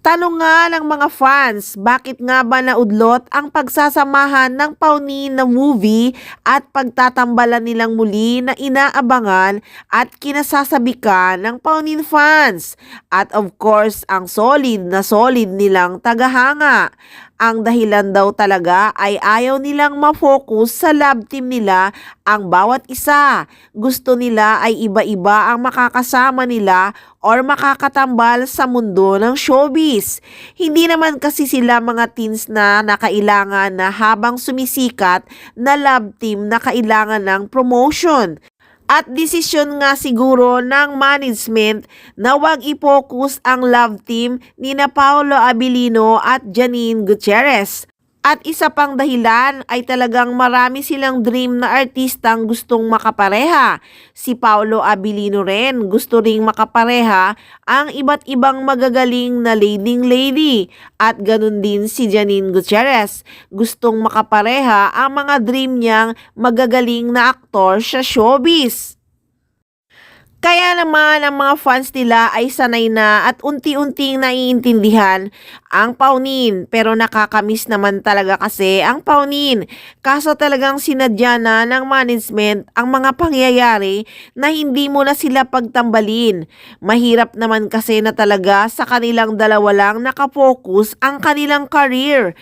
Tanong nga ng mga fans, bakit nga ba naudlot ang pagsasamahan ng Paunin na movie at pagtatambalan nilang muli na inaabangan at kinasasabikan ng Paunin fans? At of course, ang solid nilang tagahanga. Ang dahilan daw talaga ay ayaw nilang ma-focus sa love team nila ang bawat isa. Gusto nila ay iba-iba ang makakasama nila or makakatambal sa mundo ng showbiz. Hindi naman kasi sila mga teens na nakailangan na habang sumisikat na love team na kailangan ng promotion. At desisyon nga siguro ng management na wag i-focus ang love team ni na Paolo Abilino at Janine Gutierrez. At isa pang dahilan ay talagang marami silang dream na artistang gustong makapareha. Si Paolo Abilino rin gusto ring makapareha ang iba't ibang magagaling na leading lady. At ganun din si Janine Gutierrez. Gustong makapareha ang mga dream niyang magagaling na aktor sa showbiz. Kaya naman ang mga fans nila ay sanay na at unti-unting naiintindihan ang Paunin, pero nakakamiss naman talaga kasi ang Paunin. Kaso talagang sinadya na ng management ang mga pangyayari na hindi mo na sila pagtambalin. Mahirap naman kasi na talaga sa kanilang dalawa lang nakapokus ang kanilang career.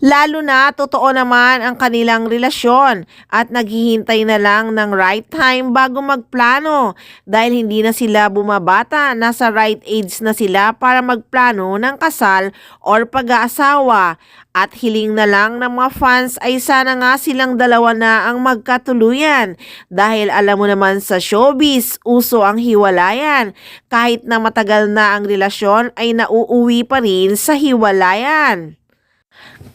Lalo na totoo naman ang kanilang relasyon at naghihintay na lang ng right time bago magplano dahil hindi na sila bumabata, nasa right age na sila para magplano ng kasal or pag-aasawa. At hiling na lang ng mga fans ay sana nga silang dalawa na ang magkatuluyan dahil alam mo naman sa showbiz, uso ang hiwalayan. Kahit na matagal na ang relasyon ay nauuwi pa rin sa hiwalayan.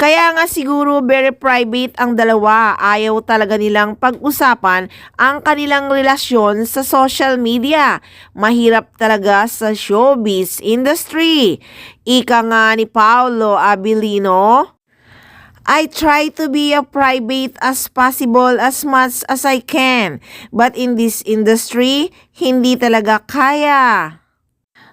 Kaya nga siguro very private ang dalawa, ayaw talaga nilang pag-usapan ang kanilang relasyon sa social media. Mahirap talaga sa showbiz industry. Ika nga ni Paolo Abilino, I try to be a private as possible as much as I can, but in this industry, hindi talaga kaya.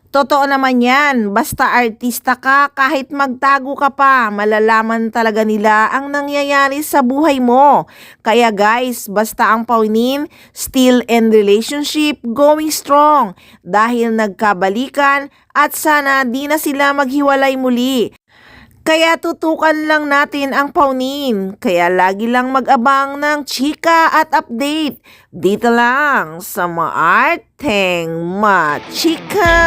Totoo naman yan, basta artista ka, kahit magtago ka pa, malalaman talaga nila ang nangyayari sa buhay mo. Kaya guys, basta ang Paunin, still in relationship, going strong, dahil nagkabalikan at sana di na sila maghiwalay muli. Kaya tutukan lang natin ang Paunin, kaya lagi lang mag-abang ng chika at update. Dito lang sa Maarteng Machika!